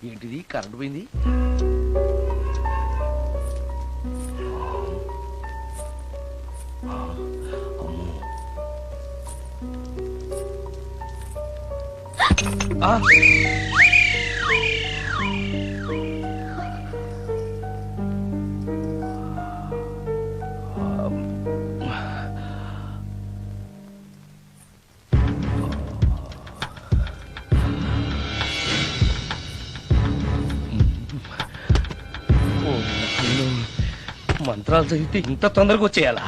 ఏంటిది కరెంట్ పోయింది? మంత్రాలు చదివితే ఇంత తొందరగా వచ్చేయాలా?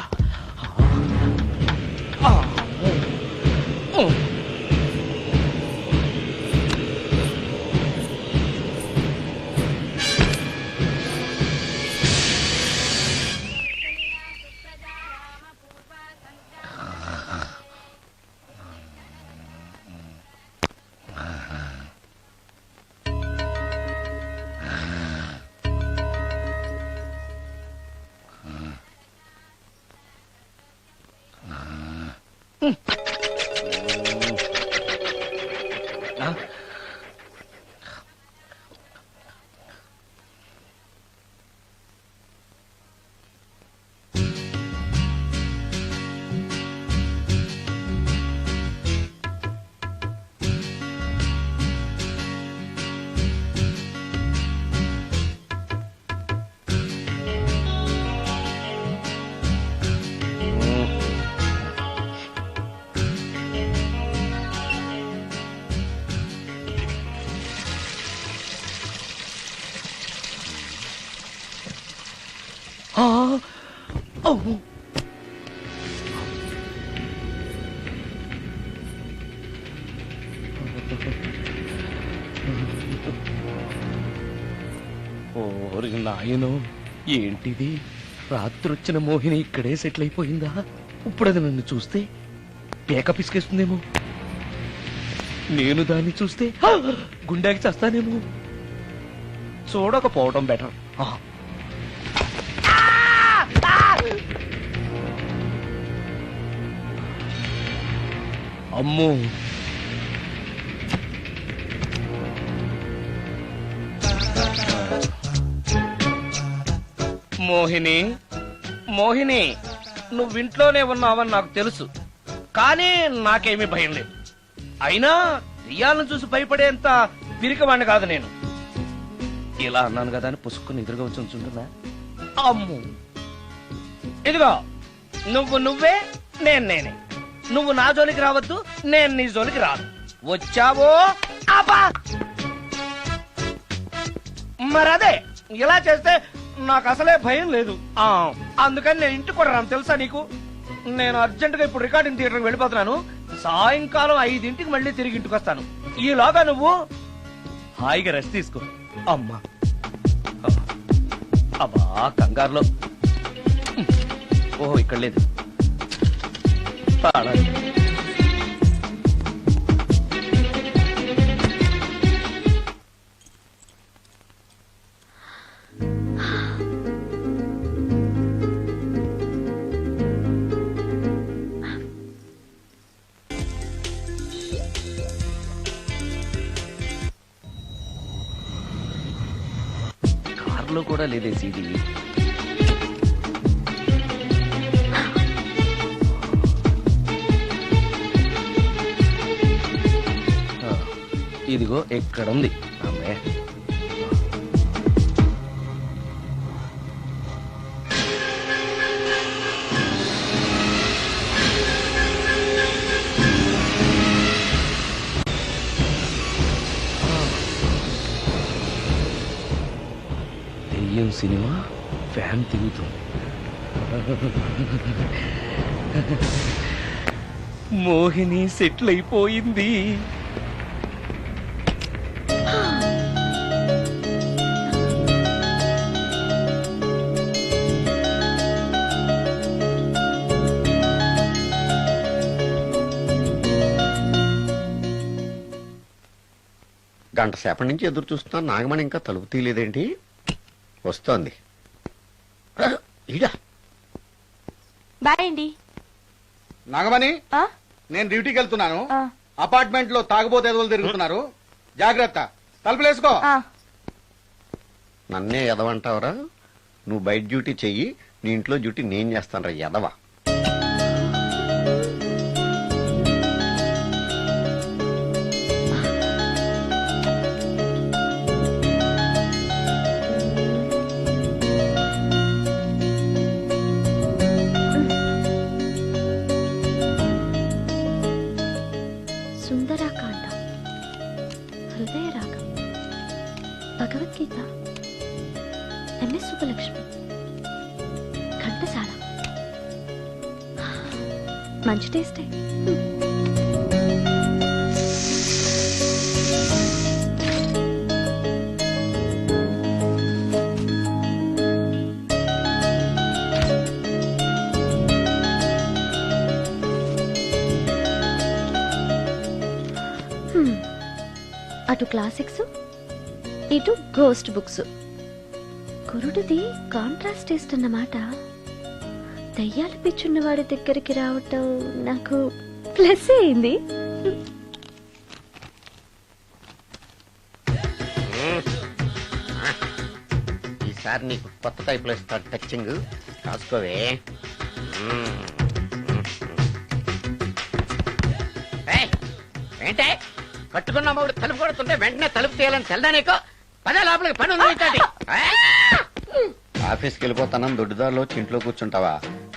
ఓరి నాయనో, ఏంటిది? రాత్రి వచ్చిన మోహిని ఇక్కడే సెటిల్ అయిపోయిందా? ఇప్పుడు అది నన్ను చూస్తే పేక పిసికేస్తుందేమో. నేను దాన్ని చూస్తే గుండెకి చేస్తానేమో. చూడకపోవడం బెటర్. అమ్మో, మోహిని, మోహిని, నువ్వింట్లోనే ఉన్నావని నాకు తెలుసు, కానీ నాకేమీ భయం లేదు. అయినా దెయ్యాలను చూసి భయపడేంత పిరికివాణ్ణి కాదు నేను. ఇలా అన్నాను కదా అని పుసుక్కుని ఎదురుగా వచ్చి ఉంచుంటున్నా. అమ్ము, ఇదిగో నువ్వే, నేనే. నువ్వు నా జోలికి రావద్దు, నేను నీ జోలికి రాను. వచ్చావో అబ్బా, మరదే ఇలా చేస్తే నాకు అసలే భయం లేదు. అందుకని నేను ఇంటికి కూడా రాను, తెలుసా నీకు? నేను అర్జెంటుగా ఇప్పుడు రికార్డింగ్ థియేటర్కి వెళ్ళిపోతున్నాను. సాయంకాలం 5 మళ్ళీ తిరిగి ఇంటికి వస్తాను. ఈలోగా నువ్వు హాయిగా రెస్ట్ తీసుకో. అమ్మా, అబ్బా కంగారులో. ఓహో, ఇక్కడ లేదు. కార్లో కూడా లేదే సీడీ. ఇదిగో ఎక్కడుంది. అమ్మే, దెయ్యం సినిమా ఫ్యాన్ తిరుగుతుంది. మోహిని సెటిల్ అయిపోయింది. గంట సేపటి నుంచి ఎదురు చూస్తున్నా, నాగమణి ఇంకా తలుపు తీయలేదేంటి? వస్తోంది. ఈడా బాయ్ అండి. నాగమణి, ఆ? నేను డ్యూటీకి వెళ్తున్నాను. ఆ. అపార్ట్మెంట్ లో తాగుబోతు ఎదవలు తిరుగుతున్నారు, జాగ్రత్త. తలుపులేసుకో. ఆ. నన్నే ఎదవంటావురా? నువ్వు బయట డ్యూటీ చెయ్యి, నీ ఇంట్లో డ్యూటీ నేను చేస్తాను రా ఎదవా. సుందరాకాండ, హృదయ రాగం, భగవద్గీత, ఎంఎస్ సుబ్బలక్ష్మి, ఘంటసాల. మంచి టేస్టే. అటు క్లాసిక్స్, ఇటు గోస్ట్ బుక్స్. కురుడిది కాంట్రాస్ట్ టేస్ట్ అన్నమాట. దయ్యాల పిచ్చున్న వాడి దగ్గరికి రావటం నాకు ప్లస్ అయింది. ఈసారి నీకు కొత్త టైప్లో ఇస్తా టచ్చింగ్, కాసుకోవే. ఏంటే కట్టుకున్న మూడు తలుపు కొడుతుంటే వెంటనే తలుపు తీయాలని తెల్దా నీకు? పదే లోపలికి పని ఉంది. ఆఫీస్కి వెళ్ళిపోతానని దొడ్డుదారిలో ఇంట్లో కూర్చుంటావా?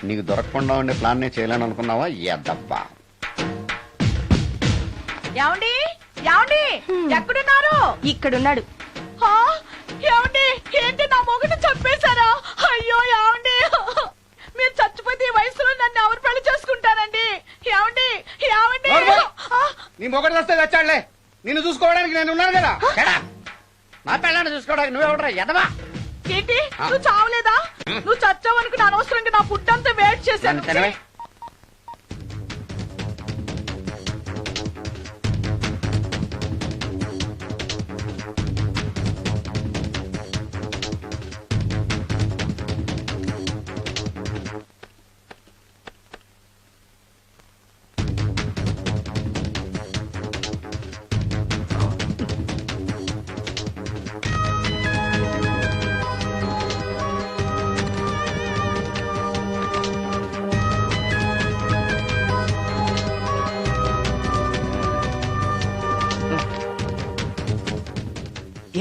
నీకు దొరకకుండా ఉండే ప్లాన్ నే చేయాలని అనుకున్నావా? ఎద్దబ్బా. ఏమండి ఏమండి ఎక్కడున్నారు? ఇక్కడున్నాడు. హా? ఏమండి ఏంటి నా మొగుడు చంపేశారా? అయ్యో ఏమండి, మీరు చచ్చిపోతే ఈ వయసులో నన్ను ఎవరు పెళ్లి చేసుకుంటారండి? ఏమండి ఏమండి ఆ, నీ మొగడు వస్తే వచ్చాడులే, నిన్ను చూసుకోవడానికి నేను ఉన్నాను కదా. నా పిల్లని చూసుకోవడానికి నువ్వెవడరా ఎదవా? ఏంటి నువ్వు చావలేదా? నువ్వు చచ్చావనుకుని అనవసరంగా నా ఫుడ్ అంతా వేస్ట్ చేశాను. తినవే.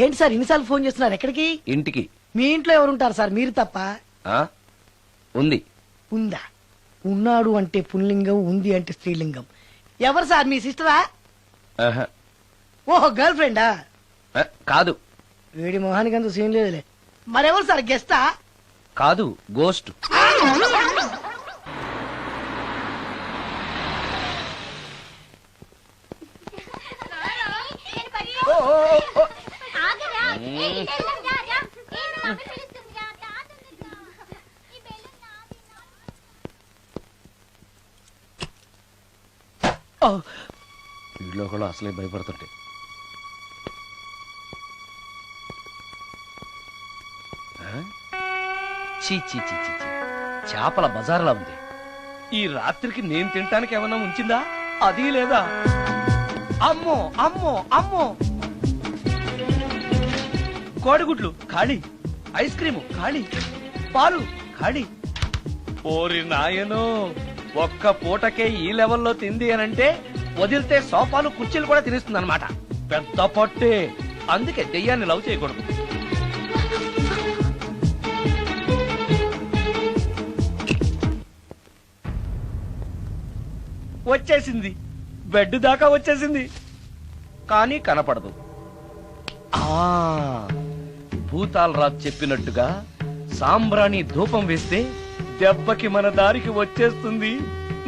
ఏంటి సార్ ఇన్నిసార్లు ఫోన్ చేస్తున్నారు? ఎక్కడికి? ఇంటికి. మీ ఇంట్లో ఎవరుంటారు సార్, మీరు తప్ప? ఆ? ఉంది. ఉందా? ఉన్నాడు అంటే పుల్లింగం, ఉంది అంటే స్త్రీలింగం. ఎవరు సార్, మీ సిస్టరా? ఆహా. ఓహో, గర్ల్ ఫ్రెండా? కాదు. వీడి మొహానికి అంత సీన్ లేదులే. మరెవరు సార్, గెస్టా? కాదు, గోస్ట్. వీళ్ళు కూడా అసలే భయపడుతుంటే. చీ చీ చీ చీ చీ. చేపల బజార్లా ఉంది. ఈ రాత్రికి నేను తినటానికి ఏమన్నా ఉంచిందా? అది లేదా? అమ్మో అమ్మో అమ్మో, కోడిగుడ్లు ఖాళీ, ఐస్ క్రీము ఖాళీ, పాలు ఖాళీ. ఓరి నాయనో, ఒక్క పూటకే ఈ లెవెల్లో తింది అనంటే వదిలితే సోఫాలు కుర్చీలు కూడా తినేస్తుంది అనమాట. పెద్ద పొట్టే. అందుకే దెయ్యాన్ని లవ్ చేయకూడదు. వచ్చేసింది, బెడ్ దాకా వచ్చేసింది, కానీ కనపడదు. భూతాలరాజు చెప్పినట్టుగా సాంబ్రాణి ధూపం వేస్తే దెబ్బకి మన దారికి వచ్చేస్తుంది.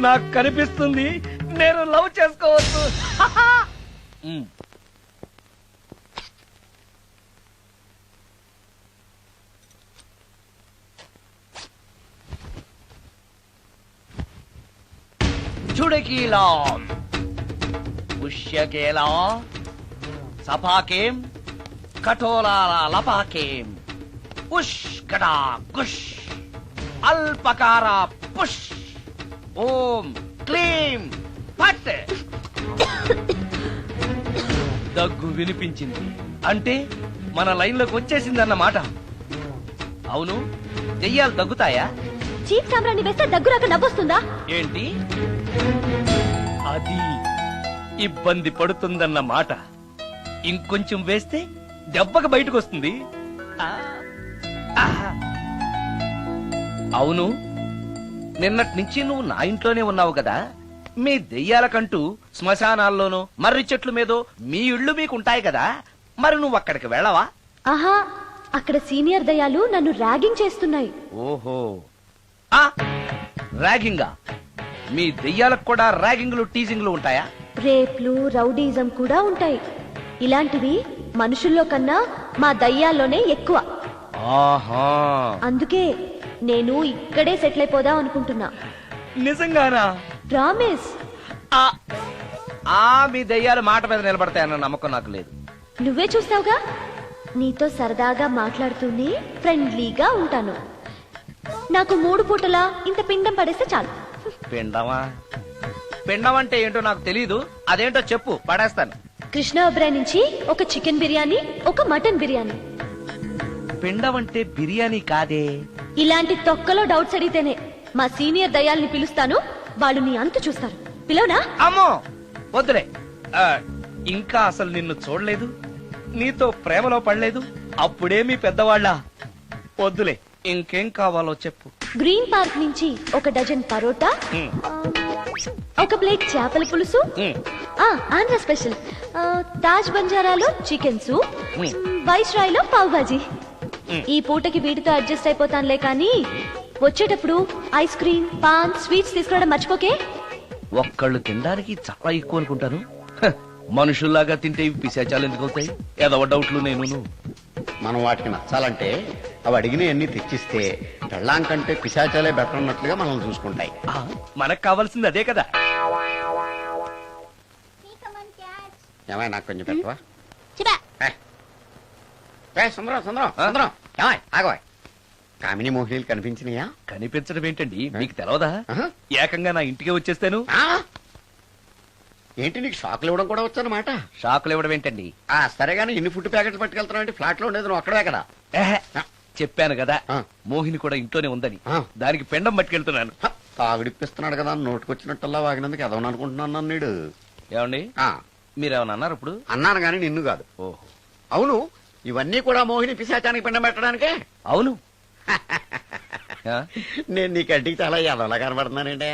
నాకు కనిపిస్తుంది, నేను లవ్ చేసుకోవచ్చు. చుడకీలా పుష్యకేలా సపాకేం కఠోలాల లపాకేం ఉష్ గడా గుష్ అల్పకార పుష్ ఓం క్లీం పట్. దగ్గు వినిపించింది అంటే మన లైన్లోకి వచ్చేసిందన్నమాట. అవును, దెయ్యాలు దగ్గుతాయా? చీప్ సాంబ్రాన్ని వేస్తే దగ్గురాక నవ్వొస్తుందా? ఏంటి అది ఇబ్బంది పడుతుందన్న మాట. ఇంకొంచెం వేస్తే దెబ్బకి బయటకు వస్తుంది. ఆ, ఆహా. అవును, నిన్నటి నుంచి నువ్వు నా ఇంట్లోనే ఉన్నావు కదా. మీ దెయ్యాలకంటూ శ్మశానాల్లోనూ మర్రి చెట్ల మీదో మీ ఇళ్ళు మీకుంటాయి కదా, మరి నువ్వు అక్కడికి వెళ్ళవా? ఆహా, అక్కడ సీనియర్ దయాలు నన్ను ర్యాగింగ్ చేస్తున్నాయి. ఓహో, ఆ ర్యాగింగా? మీ దెయ్యాలకు కూడా ర్యాగింగ్లు టీజింగ్లు ఉంటాయా? రేప్లు రౌడీజం కూడా ఉంటాయి. ఇలాంటివి మనుషుల్లో కన్నా మా దయ్యాల్లోనే ఎక్కువ. ఆహా, అందుకే నేను ఇక్కడే సెటిల్ అయిపోదాం అనుకుంటున్నా. నిజంగానా? ప్రామిస్. ఆ, ఆ మీ దెయ్యాలు మాట మీద నిలబడతాయన్న నమ్మకం నాకు లేదు. నువ్వే చూస్తావుగా, నీతో సరదాగా మాట్లాడుతూనే ఫ్రెండ్లీగా ఉంటాను. నాకు 3 పూటలా ఇంత పిండం పడేస్తే చాలు. పిండమా? పిండం అంటే ఏంటో నాకు తెలీదు, అదేంటో చెప్పు, పడేస్తాను. కృష్ణ ఒబ్రాయ్ నుంచి ఒక చికెన్ బిర్యానీ, ఒక మటన్ బిర్యానీ. పిండం అంటే బిర్యానీ కాదే. ఇలాంటి తొక్కలో డౌట్స్ అడిగితేనే మా సీనియర్ దయాల్ని పిలుస్తాను, వాళ్ళు నీ అంతు చూస్తారు. పిలవనా? అమ్మో వద్దులే. ఆ, ఇంకా అసలు నిన్ను చూడలేదు, నీతో ప్రేమలో పడలేదు, అప్పుడే మీ పెద్దవాళ్ళ. వద్దులే, ఇంకేం కావాలో చెప్పు. గ్రీన్ పార్క్ నుంచి ఒక డజన్ పరోటా, ఉమ్, ఒక ప్లేట్ చేపల పులుసు, ఉమ్, ఆంధ్ర స్పెషల్ తాజ్ బంజారాలో chicken soup, um. Viceroy లో పావ్ బాజీ. ఉమ్. ఈ పూటకి వీటితో అడ్జస్ట్ అయిపోతానులే, కానీ వచ్చేటప్పుడు ఐస్ క్రీమ్ పాన్ స్వీట్స్ తీసుకురావడం మర్చిపోకే. ఒక్కళ్ళు తినడానికి చాలా ఎక్కువ అనుకుంటాను. హ, మనుషుల్లాగా తింటే ఇవి పిశాచాలు ఎందుకు అవుతాయి? ఏదో డౌట్లు నేను. మనం వాటికి నచ్చాలంటే అవి అడిగినవన్నీ తెచ్చిస్తే పెళ్ళాం కంటే పిశాచాలే బెటర్ అన్నట్లుగా మనల్ని చూసుకుంటాయి. మనకు కావాల్సింది అదే కదా. ఏమై నాకు కొంచెం పెట్టవా? సుందరం సుందరం సుందరం, ఏమై ఆగవా? కామిని మోహినీలు కనిపించినాయా? కనిపించడం ఏంటండి, మీకు తెలవదా? ఆహా. ఏకంగా నా ఇంటికే వచ్చేస్తాను. ఆ? ఏంటి నీకు షాకులు ఇవ్వడం కూడా వచ్చానమాట? షాకులు ఇవ్వడం ఏంటండి? సరే గానీ ఇన్ని ఫుడ్ ప్యాకెట్లు పట్టుకెళ్తున్నావు అంటే ఫ్లాట్ లో ఉండేది నువ్వు అక్కడే కదా. ఏహే, చెప్పాను కదా ఆ. మోహిని కూడా ఇంట్లోనే ఉందని. ఆ. దానికి పెండం పట్టుకెళ్తున్నాను. తాగుడిప్పిస్తున్నాడు కదా, నోటుకొచ్చినట్టల్లా వాగినందుకు ఎదవని అనుకుంటున్నాను నీడు. ఏమండి, మీరేమన్నా అన్నారు ఇప్పుడు? అన్నాను గాని నిన్ను కాదు. ఓహో, అవును, ఇవన్నీ కూడా మోహిని పిశాచానికి పిండం పెట్టడానికే. అవును. ఆ? నేను నీ కంటికి చాలా ఎదవలా కనబడుతున్నానండి.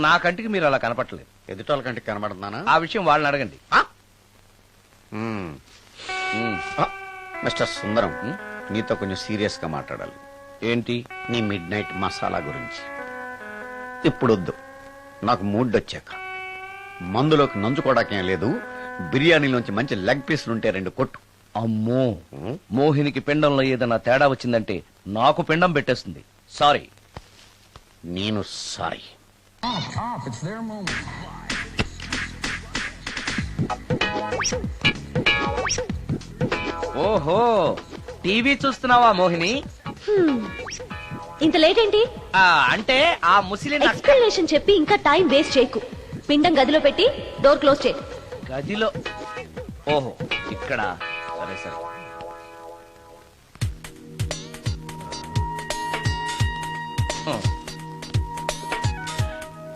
నా కంటికి మీరు అలా కనపట్లేదు. ఎదుటోళ్ళ కంటికి కనబడుతున్నానా? ఆ విషయం వాళ్ళని అడగండి. ఆ? ఉమ్. మిస్టర్ సుందరం, ఉమ్. నీతో కొంచెం సీరియస్ గా మాట్లాడాలి. ఏంటి? నీ మిడ్ నైట్ మసాలా గురించి. ఇప్పుడొద్దు, నాకు మూడ్ వచ్చాక. మందులోకి నంచుకోవడాకేం లేదు, బిర్యానీలోంచి మంచి లెగ్ పీసులుంటే 2 కొట్టు. అమ్మో, మోహినికి పిండంలో ఏదైనా తేడా వచ్చిందంటే నాకు పిండం పెట్టేస్తుంది. సారీ. నేను సారీ. ఓహో, టీవీ చూస్తున్నావా మోహిని? ఇంత లేట్ ఏంటి? అంటే ఆ ముసిలి నక్క ఎక్స్ప్లెనేషన్ చెప్పి ఇంకా టైం వేస్ట్ చేయకు. పిండం గదిలో పెట్టి డోర్ క్లోజ్ చేయి. గదిలో. ఓహో, ఇక్కడ. సరే సరే.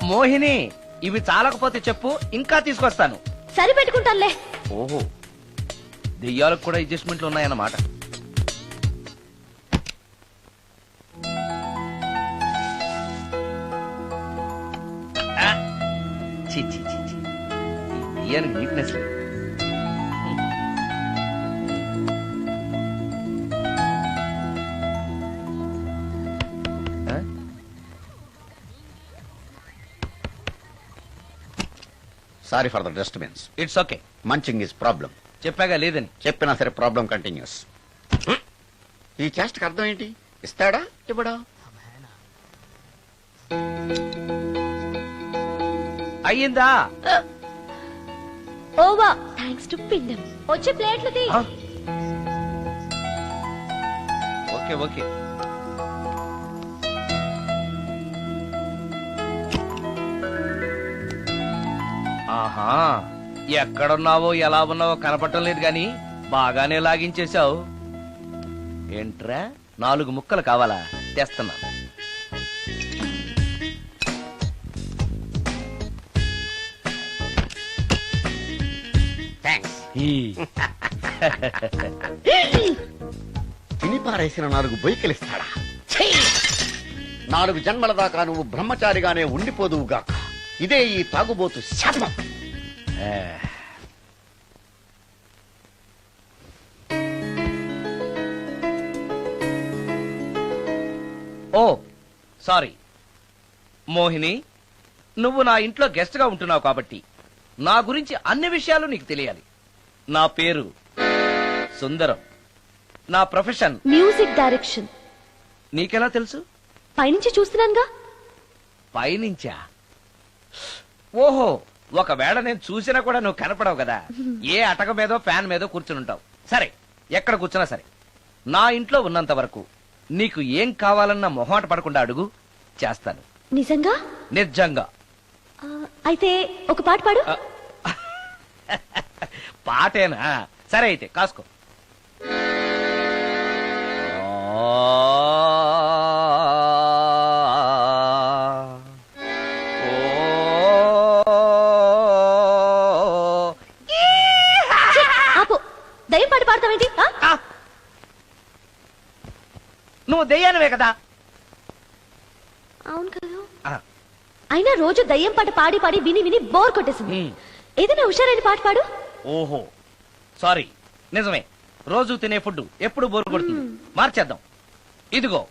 మోహిని, ఇవి చాలకపోతే చెప్పు, ఇంకా తీసుకొస్తాను. సరి పెట్టుకుంటానులే. ఓహో, దెయ్యాలకు కూడా అడ్జస్ట్మెంట్లు ఉన్నాయన్నమాట. ఆ, ఛీ, ఛీ, ఛీ, ఛీ. ఈ దెయ్యానికి నీట్నెస్ లేదు. ఆ? Sorry for the disturbance. It's okay. Munching is problem. చెప్పాగా లేదని. చెప్పినా సరే ప్రాబ్లం కంటిన్యూస్. ఈ చేష్టకి అర్థం ఏంటి? ఇస్తాడా ఇవ్వడా? అయ్యిందా? ఓవా థ్యాంక్స్ టు పిండం. వచ్చి ప్లేట్లు తీ. ఆ? Okay okay. ఆహా, ఎక్కడున్నావో ఎలా ఉన్నావో కనపడటం లేదు గాని బాగానే లాగించేశావు. ఏంట్రా 4 ముక్కలు కావాలా? తెస్తున్నా. థ్యాంక్స్. ఈ. తిని పారేసిన 4 బొయ్యకలిస్తాడా? 4 జన్మల దాకా నువ్వు బ్రహ్మచారిగానే ఉండిపోదువుగాక. ఇదే ఈ తాగుబోతు శాపం. ఆ. ఓ సారీ మోహిని, నువ్వు నా ఇంట్లో గెస్ట్ గా ఉంటున్నావు కాబట్టి నా గురించి అన్ని విషయాలు నీకు తెలియాలి. నా పేరు సుందరం. నా ప్రొఫెషన్ మ్యూజిక్ డైరెక్షన్. నీకెలా తెలుసు? పైనుంచి చూస్తున్నానుగా. పైనుంచా? ఓహో, ఒకవేళ నేను చూసినా కూడా నువ్వు కనపడవు కదా. ఏ అటక మీదో ఫ్యాన్ మీదో కూర్చుని ఉంటావు. సరే, ఎక్కడ కూర్చున్నా సరే, నా ఇంట్లో ఉన్నంత వరకు నీకు ఏం కావాలన్నా మొహాట పడకుండా అడుగు, చేస్తాను. నిజంగా? నిజంగా. ఆ, అయితే ఒక పాట పాడు. పాటేనా? సరే అయితే కాసుకో. ఆపు. దయ్యం పాట పాడతావేంటి? ఆ? నువ్వు దెయ్యానివే కదా. అవును కదా. ఆ, అయినా రోజు దయ్యం పాట పాడి పాడి విని విని బోర్ కొట్టేసింది. ఉమ్. ఏదైనా హుషారైన పాట పాడు. ఓహో సారీ, నిజమే. రోజు తినే ఫుడ్ ఎప్పుడు బోరు కొడుతుంది. మార్చేద్దాం. ఇదిగో